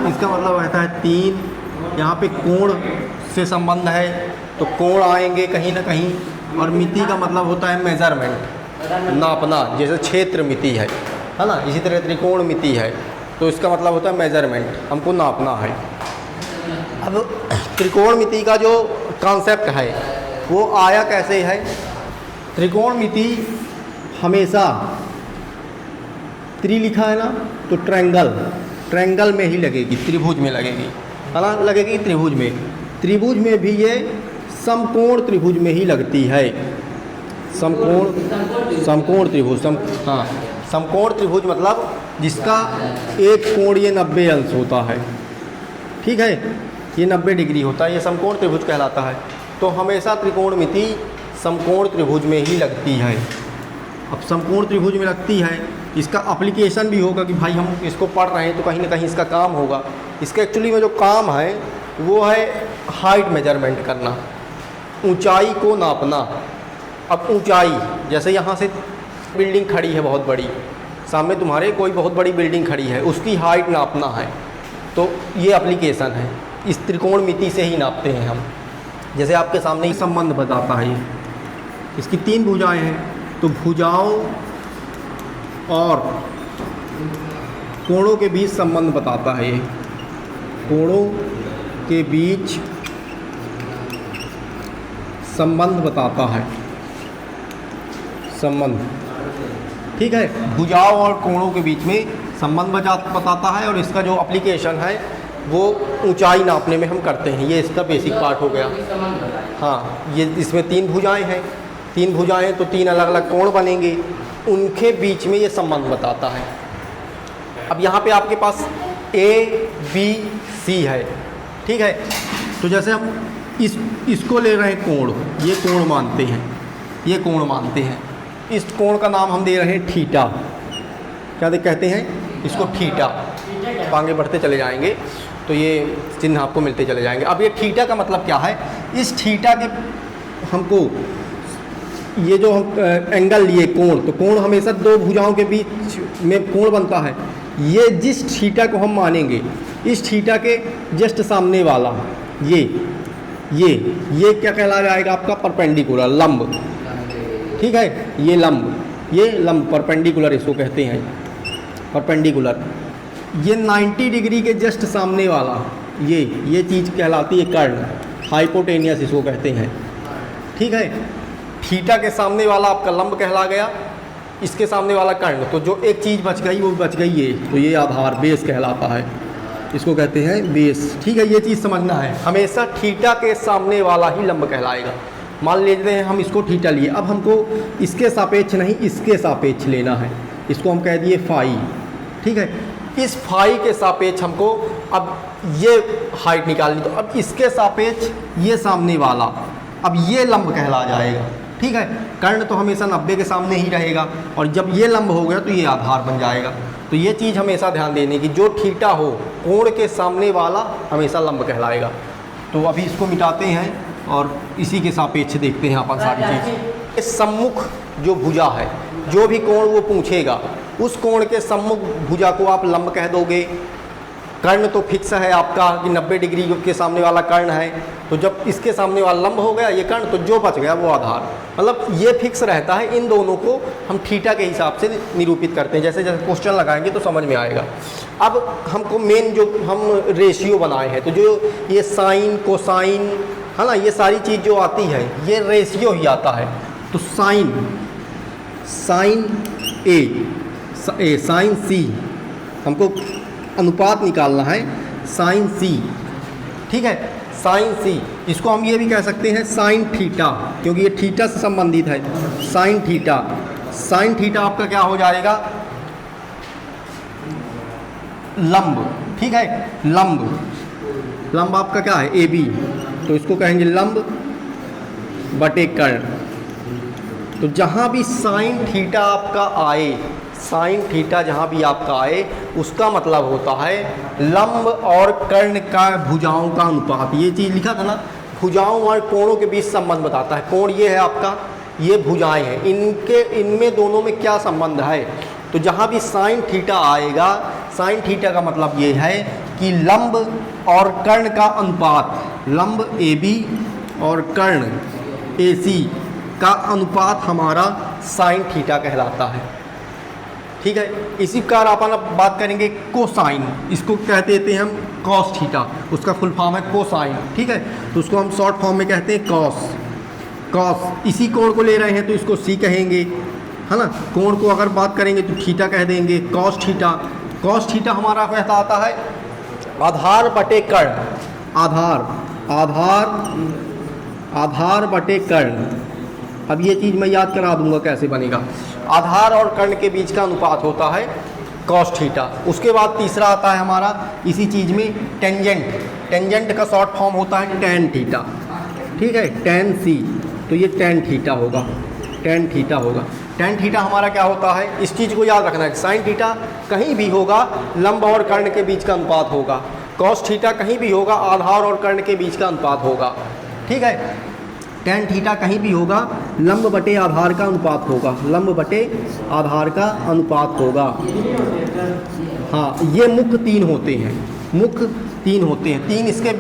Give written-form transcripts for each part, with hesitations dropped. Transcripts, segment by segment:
इसका मतलब रहता है 3। यहाँ पे कोण से संबंध है तो कोण आएंगे कहीं ना कहीं। और मिति का मतलब होता है मेजरमेंट, नापना। जैसे क्षेत्र मिति है ना, इसी तरह त्रिकोण मिति है, तो इसका मतलब होता है मेजरमेंट, हमको नापना है। अब त्रिकोण मिति का जो कॉन्सेप्ट है वो आया कैसे है। त्रिकोण मिति हमेशा त्रि लिखा है ना, तो ट्रायंगल में ही लगेगी, त्रिभुज में लगेगी, है ना, लगेगी त्रिभुज में। त्रिभुज में भी ये समकोण त्रिभुज में ही लगती है। समकोण त्रिभुज, हाँ, समकोण त्रिभुज मतलब जिसका एक कोण ये 90 अंश होता है, ठीक है, ये 90 डिग्री होता है, ये समकोण त्रिभुज कहलाता है। तो हमेशा त्रिकोणमिति समकोण त्रिभुज में ही लगती है। अब समकोण त्रिभुज में लगती है, इसका एप्लीकेशन भी होगा कि भाई हम इसको पढ़ रहे हैं तो कहीं ना कहीं इसका काम होगा। इसका एक्चुअली में जो काम है वो है हाइट मेजरमेंट करना, ऊंचाई को नापना। अब ऊंचाई, जैसे यहाँ से बिल्डिंग खड़ी है बहुत बड़ी, सामने तुम्हारे कोई बहुत बड़ी बिल्डिंग खड़ी है, उसकी हाइट नापना है, तो ये एप्लीकेशन है, इस त्रिकोणमिति से ही नापते हैं हम। जैसे आपके सामने ही संबंध बताता है, इसकी 3 भुजाएं हैं, तो भुजाओं और कोणों के बीच संबंध बताता है। ये कोणों के बीच संबंध बताता है, संबंध, ठीक है, भुजाओं और कोणों के बीच में संबंध बताता है। और इसका जो एप्लीकेशन है वो ऊंचाई नापने में हम करते हैं। ये इसका बेसिक पार्ट हो गया। हाँ, ये इसमें 3 भुजाएं हैं, 3 भुजाएं तो 3 अलग अलग कोण बनेंगे, उनके बीच में ये संबंध बताता है। अब यहाँ पे आपके पास ABC है, ठीक है, तो जैसे हम इसको ले रहे हैं कोण, ये कोण मानते हैं, ये कोण मानते हैं, इस कोण का नाम हम दे रहे हैं थीटा। क्या कहते हैं इसको? थीटा। आगे बढ़ते चले जाएंगे तो ये चिन्ह आपको मिलते चले जाएंगे। अब ये थीटा का मतलब क्या है? इस थीटा के हमको ये जो हम एंगल लिए कोण, तो कोण हमेशा 2 भुजाओं के बीच में कोण बनता है। ये जिस थीटा को हम मानेंगे, इस थीटा के जस्ट सामने वाला ये क्या कहला जाएगा? आपका परपेंडिकुलर, लंब, ठीक है, ये लंब परपेंडिकुलर इसको कहते हैं, परपेंडिकुलर। ये 90 डिग्री के जस्ट सामने वाला ये चीज़ कहलाती है कर्ण, हाइपोटेनियस इसको कहते हैं, ठीक है। थीटा के सामने वाला आपका लंब कहला गया, इसके सामने वाला कर्ण, तो जो एक चीज़ बच गई वो बच गई ये, तो ये आधार, बेस कहलाता है, इसको कहते हैं बेस, ठीक है। ये चीज़ समझना है, हमेशा थीटा के सामने वाला ही लंब कहलाएगा। मान लेते हैं हम इसको थीटा लिए, अब हमको इसके सापेक्ष नहीं, इसके सापेक्ष लेना है, इसको हम कह दिए फाई, ठीक है। इस फाई के सापेक्ष हमको अब ये हाइट निकालनी, तो अब इसके सापेक्ष ये सामने वाला, अब ये लंब कहला जाएगा, ठीक है। कर्ण तो हमेशा 90 के सामने ही रहेगा, और जब ये लंब हो गया तो ये आधार बन जाएगा। तो ये चीज़ हमेशा ध्यान देने की, जो थीटा हो कोण के सामने वाला हमेशा लंब कहलाएगा। तो अभी इसको मिटाते हैं और इसी के सापेक्ष देखते हैं अपन सारी चीज़। इस सम्मुख जो भुजा है, जो भी कोण वो पूछेगा, उस कोण के सम्मुख भुजा को आप लंब कह दोगे। कर्ण तो फिक्स है आपका कि 90 डिग्री के सामने वाला कर्ण है, तो जब इसके सामने वाला लंब हो गया ये कर्ण, तो जो बच गया वो आधार, मतलब ये फिक्स रहता है। इन दोनों को हम थीटा के हिसाब से निरूपित करते हैं। जैसे जैसे क्वेश्चन लगाएंगे तो समझ में आएगा। अब हमको मेन जो हम रेशियो बनाए हैं, तो जो ये साइन कोसाइन है ना, ये सारी चीज़ जो आती है ये रेशियो ही आता है। तो साइन ए साइन सी, हमको अनुपात निकालना है, साइन सी, ठीक है, साइन सी। इसको हम ये भी कह सकते हैं साइन थीटा, क्योंकि ये थीटा से संबंधित है। साइन थीटा, साइन थीटा आपका क्या हो जाएगा? लंब, ठीक है, लंब आपका क्या है? ए बी, तो इसको कहेंगे लंब बटे कर्ण। तो जहाँ भी साइन थीटा आपका आए, साइन थीटा जहाँ भी आपका आए, उसका मतलब होता है लंब और कर्ण का भुजाओं का अनुपात। ये चीज़ लिखा था ना, भुजाओं और कोणों के बीच संबंध बताता है। कोण ये है आपका, ये भुजाएं हैं, इनमें दोनों में क्या संबंध है? तो जहाँ भी साइन थीटा आएगा, साइन थीटा का मतलब ये है कि लंब और कर्ण का अनुपात, लंब AB और कर्ण AC का अनुपात हमारा साइन थीटा कहलाता है। ठीक है, इसी प्रकार अपन अब बात करेंगे कोसाइन, इसको कह देते हैं हम कॉस थीटा, उसका फुल फॉर्म है कोसाइन। ठीक है, तो उसको हम शॉर्ट फॉर्म में कहते हैं कॉस। कॉस इसी कोण को ले रहे हैं तो इसको सी कहेंगे, है ना। कोण को अगर बात करेंगे तो थीटा कह देंगे, कॉस थीटा। कॉस थीटा हमारा कहता आता है आधार बटे कर्ण, आधार बटे कर्ण। अब ये चीज़ मैं याद करा दूंगा कैसे बनेगा। आधार और कर्ण के बीच का अनुपात होता है कॉस थीटा। उसके बाद तीसरा आता है हमारा इसी चीज़ में टेंजेंट। टेंजेंट का शॉर्ट फॉर्म होता है टेन थीटा। ठीक है, टेन सी, तो ये टेन थीटा होगा, टेन थीटा होगा। टेन थीटा हमारा क्या होता है, इस चीज़ को याद रखना है। साइन थीटा कहीं भी होगा लंब और कर्ण के बीच का अनुपात होगा, कॉस थीटा कहीं भी होगा आधार और कर्ण के बीच का अनुपात होगा। ठीक है, टेन थीटा कहीं भी होगा लंब बटे आधार का अनुपात होगा, लंब बटे आधार का अनुपात होगा। हाँ, ये मुख्य तीन होते हैं, मुख्य तीन होते हैं, तीन इसके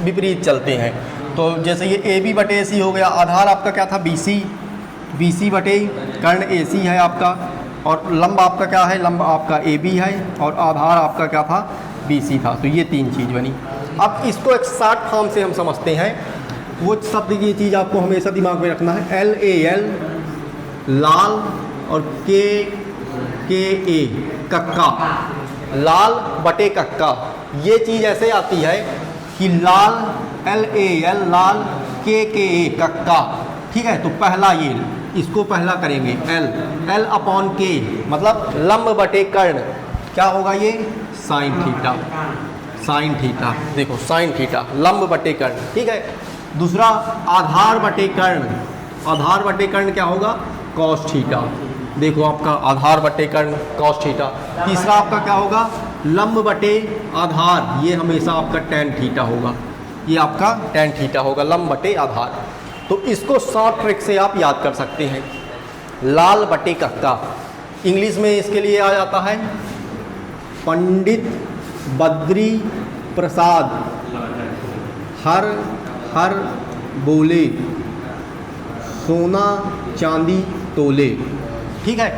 विपरीत चलते हैं। तो जैसे ये AB बटे AC हो गया, आधार आपका क्या था BC बटे कर्ण AC है आपका, और लंब आपका क्या है, लंब आपका AB है, और आधार आपका क्या था BC था। तो ये तीन चीज़ बनी। अब इसको एक शॉर्ट फॉर्म से हम समझते हैं, वो शब्द की चीज़ आपको हमेशा दिमाग में रखना है। LAL लाल और KA कक्का, लाल बटे कक्का। ये चीज़ ऐसे आती है कि लाल LAL लाल KA कक्का। ठीक है, तो पहला ये इसको पहला करेंगे L अपॉन K, मतलब लंब बटे कर्ण क्या होगा ये साइन थीटा, साइन थीटा। देखो साइन थीटा लंब बटे कर्ण। ठीक है, दूसरा आधार बटे कर्ण, आधार बटे कर्ण क्या होगा कॉस थीटा। देखो आपका आधार बटे कर्ण कॉस थीटा। तीसरा आपका क्या होगा लंब बटे आधार, ये हमेशा आपका टेन थीटा होगा, ये आपका टेन थीटा होगा लंब बटे आधार। तो इसको शॉर्ट ट्रिक से आप याद कर सकते हैं, लाल बटे कक्का। इंग्लिश में इसके लिए आ जाता है पंडित बद्री प्रसाद हर हर बोले सोना चांदी तोले। ठीक है,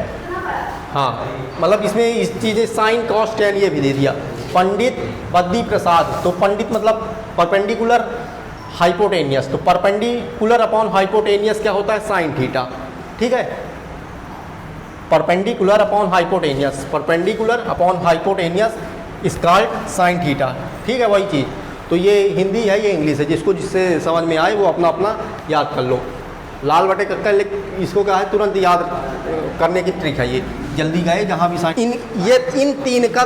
हाँ, मतलब इसमें इस चीज़ें साइन कॉस टेन ये भी दे दिया। पंडित बद्री प्रसाद, तो पंडित मतलब परपेंडिकुलर हाइपोटेनियस, तो परपेंडिकुलर अपॉन हाइपोटेनियस क्या होता है साइन थीटा। ठीक है, perpendicular upon hypotenuse, perpendicular upon hypotenuse is called sine theta. ठीक है, वही चीज़। तो ये हिंदी है, ये इंग्लिश है, जिससे समझ में आए वो अपना अपना याद कर लो। लाल बटे कक्का इसको क्या है तुरंत याद करने की ट्रिक है, ये जल्दी गए जहाँ भी साइन। इन तीन का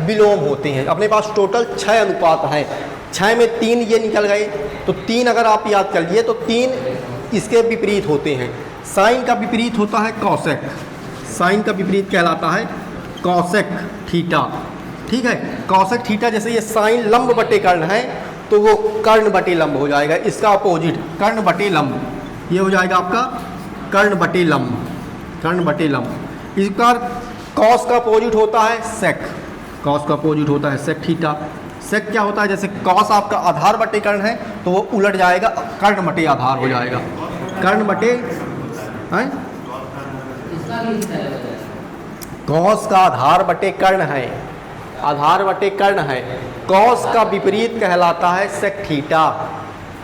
विलोम होते हैं। अपने पास टोटल 6 अनुपात हैं, 6 में 3 ये निकल गए, तो 3 अगर आप याद कर लिए तो 3 इसके विपरीत होते हैं। साइन का विपरीत होता है कॉसेक, साइन का विपरीत कहलाता है कॉसेक थीटा। ठीक है, कॉसेक थीटा जैसे ये साइन लंब बटे कर्ण है तो वो कर्ण बटे लंब हो जाएगा, इसका अपोजिट कर्ण बटे लंब, ये हो जाएगा आपका कर्ण बटे लंब, कर्ण बटे लंब। इस प्रकार कॉस का अपोजिट होता है सेक, कॉस का अपोजिट होता है सेक थीटा। सेक क्या होता है, जैसे कॉस आपका आधार बटे कर्ण है तो वो उलट जाएगा कर्ण बटे आधार हो जाएगा, कर्ण बटे है। कॉस का आधार बटे कर्ण है, आधार बटे कर्ण है। कॉस का विपरीत कहलाता है सेक थीटा,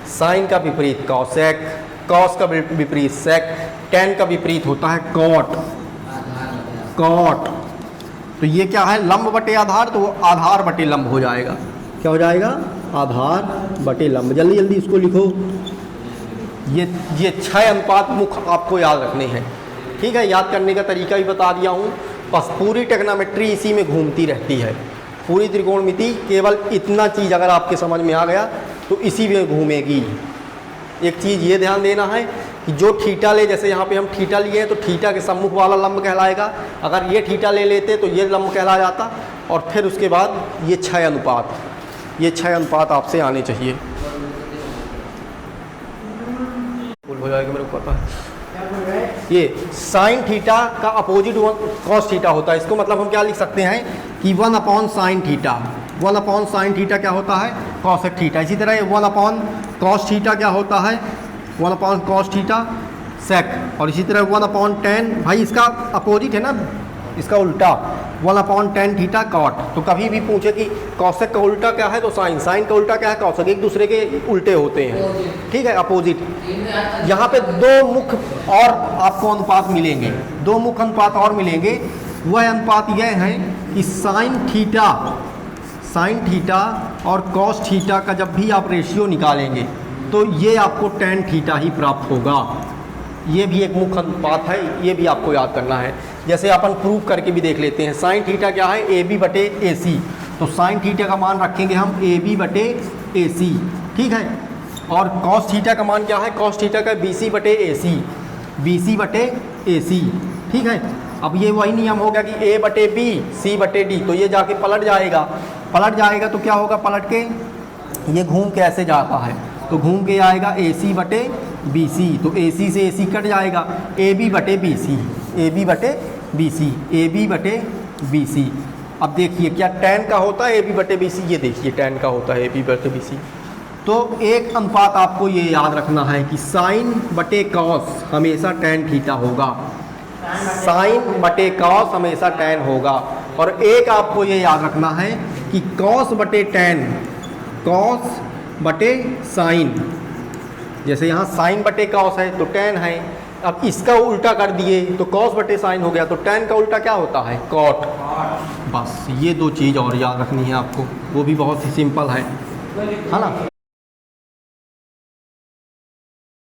साइन का विपरीत कॉसेक, कॉस का विपरीत सेक, टेन का विपरीत होता है कॉट, कॉट। तो ये क्या है लंब बटे आधार, तो वो आधार बटे लंब हो जाएगा। क्या हो जाएगा आधार बटे लंब। जल्दी जल्दी इसको लिखो। ये 6 अनुपात मुख्य आपको याद रखने हैं। ठीक है, याद करने का तरीका भी बता दिया हूँ। बस पूरी ट्रिग्नोमेट्री इसी में घूमती रहती है, पूरी त्रिकोणमिति केवल इतना चीज़ अगर आपके समझ में आ गया तो इसी में घूमेगी। एक चीज़ ये ध्यान देना है कि जो थीटा ले, जैसे यहाँ पे हम थीटा लिए हैं तो थीटा के सम्मुख वाला लंब कहलाएगा। अगर ये थीटा ले लेते तो ये लंब कहला जाता। और फिर उसके बाद ये 6 अनुपात, ये 6 अनुपात आपसे आने चाहिए। भूल हो जाएगा मेरे को पता है। ये साइन थीटा का अपोजिट कॉस थीटा होता है। इसको मतलब हम क्या लिख सकते हैं कि 1 upon sine theta, 1 upon sine theta क्या होता है, कॉसेक थीटा। इसी तरह 1 अपॉन कॉस थीटा क्या होता है, 1 अपॉन कॉस थीटा सेक। और इसी तरह 1 अपॉन टेन, भाई इसका अपोजिट है ना, इसका उल्टा 1 अपॉन टेन थीटा कॉट। तो कभी भी पूछे कि कॉसेक का उल्टा क्या है तो साइन, साइन का उल्टा क्या है कॉसेक, एक दूसरे के उल्टे होते हैं, ठीक है, अपोजिट। यहाँ पे दो मुख्य और आपको अनुपात मिलेंगे, दो मुख्य अनुपात और मिलेंगे। वह अनुपात यह है कि साइन थीटा और कॉस थीटा का जब भी आप रेशियो निकालेंगे तो ये आपको टेन थीटा ही प्राप्त होगा। ये भी एक मुख्य अनुपात है, ये भी आपको याद करना है। जैसे अपन प्रूव करके भी देख लेते हैं। साइन थीटा क्या है, ए बी बटे ए सी। तो साइन थीटा का मान रखेंगे हम ए बी बटे ए सी, ठीक है। और कॉस थीटा का मान क्या है, कॉस थीटा का बी सी बटे ए सी, बी सी बटे ए सी, ठीक है। अब ये वही नियम हो गया कि ए बटे बी सी बटे डी, तो ये जाके पलट जाएगा, पलट जाएगा तो क्या होगा, पलट के ये घूम के ऐसे जाता है तो घूम के आएगा ए सी बटे बी सी। तो ए सी से ए सी कट जाएगा, ए बी बटे बी सी, ए बी बटे बी सी, ए बी बटे बी सी। अब देखिए क्या टैन का होता है ए बी बटे बी सी, ये देखिए टैन का होता है ए बी बटे बी सी। तो एक अनुपात आपको ये याद रखना है कि साइन बटे कॉस हमेशा टैन थीटा होगा, साइन बटे कॉस हमेशा टैन होगा। और एक आपको ये याद रखना है कि कॉस बटे टैन, कॉस बटे साइन, जैसे यहाँ साइन बटे कॉस है तो टैन है। अब इसका उल्टा कर दिए तो कॉस बटे साइन हो गया, तो टैन का उल्टा क्या होता है, कॉट। बस ये दो चीज़ और याद रखनी है आपको, वो भी बहुत ही सिंपल है ना।